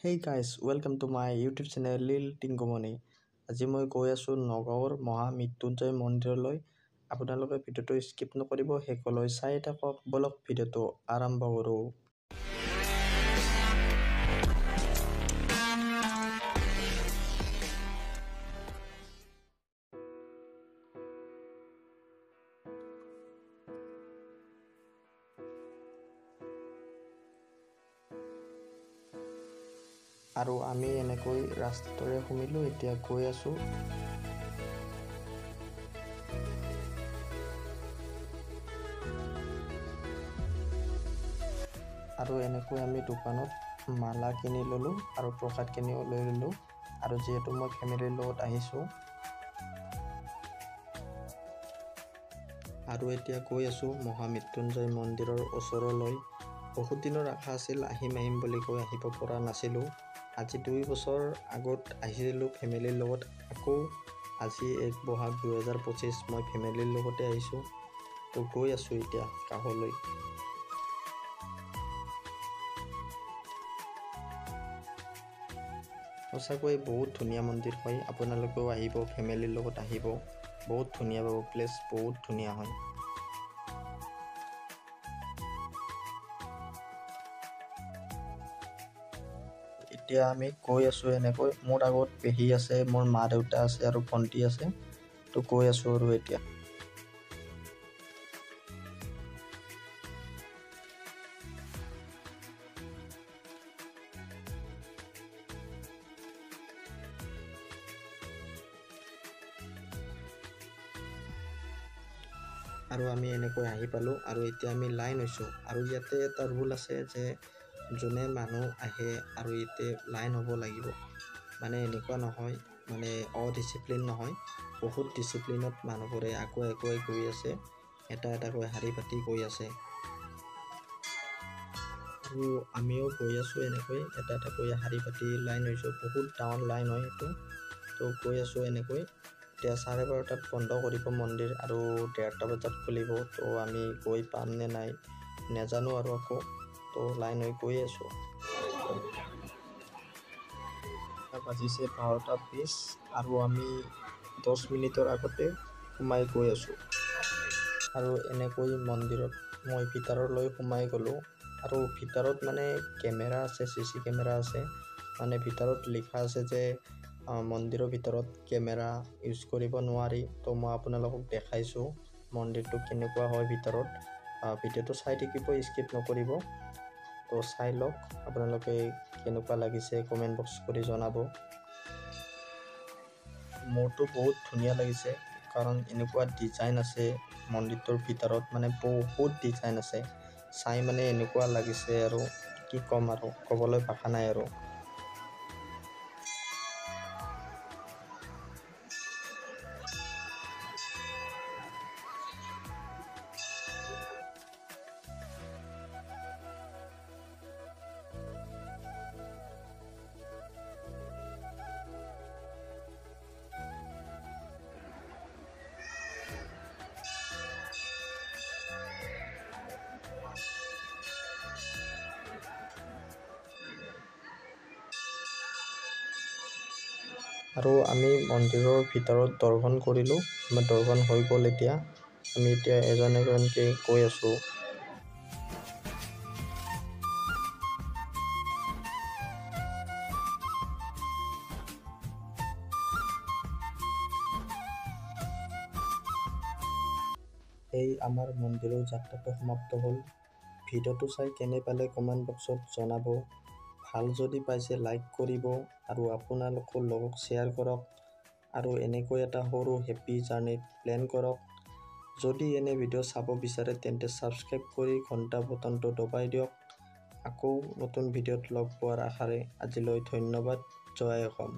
Hey guys, welcome to my YouTube channel Lil Tingomoni. আজি মই গৈ আছোঁ নগাঁৱৰ মহামৃত্যুঞ্জয় মন্দিৰলৈ। আপোনালোকে ভিডিঅ'টো স্কিপ নকৰিব, শেষলৈ চাই থাকক। বলক ভিডিঅ'টো আৰম্ভ কৰোঁ। আৰু আমি এনেকৈ ৰাস্তাটোৰে সোমিলোঁ, এতিয়া গৈ আছোঁ। আৰু এনেকৈ আমি দোকানত মালা কিনি ল'লোঁ আৰু প্ৰসাদ কিনিও লৈ ল'লোঁ। আৰু যিহেতু মই ফেমিলিৰ লগত আহিছোঁ, আৰু এতিয়া গৈ আছোঁ মহামৃত্যুঞ্জয় মন্দিৰৰ ওচৰলৈ। বহুত দিনৰ আশা আছিল, আহিম বুলি কৈ আহিব পৰা নাছিলোঁ। আজি 2 বছৰ আগত আহিছিলোঁ ফেমিলিৰ লগত। আকৌ আজি 1 বহাগ 2025 মই ফেমিলিৰ লগতে আহিছোঁ। তো গৈ আছোঁ এতিয়া কাষলৈ। সঁচাকৈ বহুত ধুনীয়া মন্দিৰ হয়, আপোনালোকেও আহিব, ফেমিলিৰ লগত আহিব। বহুত ধুনীয়া পাব, প্লেচ বহুত ধুনীয়া হয়। এতিয়া আমি গৈ আছোঁ এনেকৈ। মোৰ আগত পেহী আছে, মোৰ মা দেউতা আছে আৰু ভণ্টি আছে। তো গৈ আছোঁ আৰু এতিয়া। আৰু আমি এনেকৈ আহি পালোঁ আৰু এতিয়া আমি লাইন হৈছোঁ। আৰু ইয়াতে এটা ৰুল আছে যে যোনে মানুহ আহে আৰু ইয়াতে লাইন হ'ব লাগিব। মানে এনেকুৱা নহয়, মানে অডিচিপ্লিন নহয়, বহুত ডিচিপ্লিনত মানুহবোৰে আগুৱাই গৈ আছে, এটা এটাকৈ শাৰী পাতি গৈ আছে। আৰু আমিও গৈ আছোঁ এনেকৈ এটা এটাকৈ শাৰী পাতি লাইন হৈছোঁ। বহুত ডাঙৰ লাইন হয় এইটো। তো গৈ আছোঁ এনেকৈ। এতিয়া 12:30 বন্ধ কৰিব মন্দিৰ আৰু 1:30 বজাত খুলিব। তো আমি গৈ পাম নে নাই নাজানো আৰু আকৌ। তো লাইন হৈ গৈ আছোঁ। বাজিছে 12:20 আৰু আমি 10 মিনিটৰ আগতে সোমাই গৈ আছোঁ। আৰু এনেকৈ মন্দিৰত মই ভিতৰলৈ সোমাই গ'লোঁ। আৰু ভিতৰত মানে কেমেৰা আছে, CC কেমেৰা আছে। মানে ভিতৰত লিখা আছে যে মন্দিৰৰ ভিতৰত কেমেৰা ইউজ কৰিব নোৱাৰি। তো মই আপোনালোকক দেখাইছোঁ মন্দিৰটো কেনেকুৱা হয় ভিতৰত। ভিডিঅ'টো চাই থাকিব, স্কিপ নকৰিব। তো চাই লওক, আপোনালোকে কেনেকুৱা লাগিছে কমেণ্ট বক্স কৰি জনাব। মোৰতো বহুত ধুনীয়া লাগিছে, কাৰণ এনেকুৱা ডিজাইন আছে মন্দিৰটোৰ ভিতৰত, মানে বহুত ডিজাইন আছে। চাই মানে এনেকুৱা লাগিছে আৰু কি ক'ম, আৰু ক'বলৈ ভাষা নাই আৰু। আৰু আমি মন্দিৰৰ ভিতৰত দৰ্শন কৰিলোঁ। আমাৰ দৰ্শন হৈ গ'ল। এতিয়া আমি এজন এজনকৈ গৈ আছোঁ। এই আমাৰ মন্দিৰৰ যাত্ৰাটো সমাপ্ত হ'ল। ভিডিঅ'টো চাই কেনে পালে কমেণ্ট বক্সত জনাব। ভাল যদি পাইছে লাইক কৰিব আৰু আপোনালোকৰ লগক শ্বেয়াৰ কৰক। আৰু এনেকৈ এটা সৰু হেপী জাৰ্ণিত প্লেন কৰক। যদি এনে ভিডিঅ' চাব বিচাৰে তেন্তে ছাবস্ক্ৰাইব কৰি ঘণ্টা বটনটো দবাই দিয়ক। আকৌ নতুন ভিডিঅ'ত লগ পোৱাৰ আশাৰে আজিলৈ ধন্যবাদ। জয় অসম।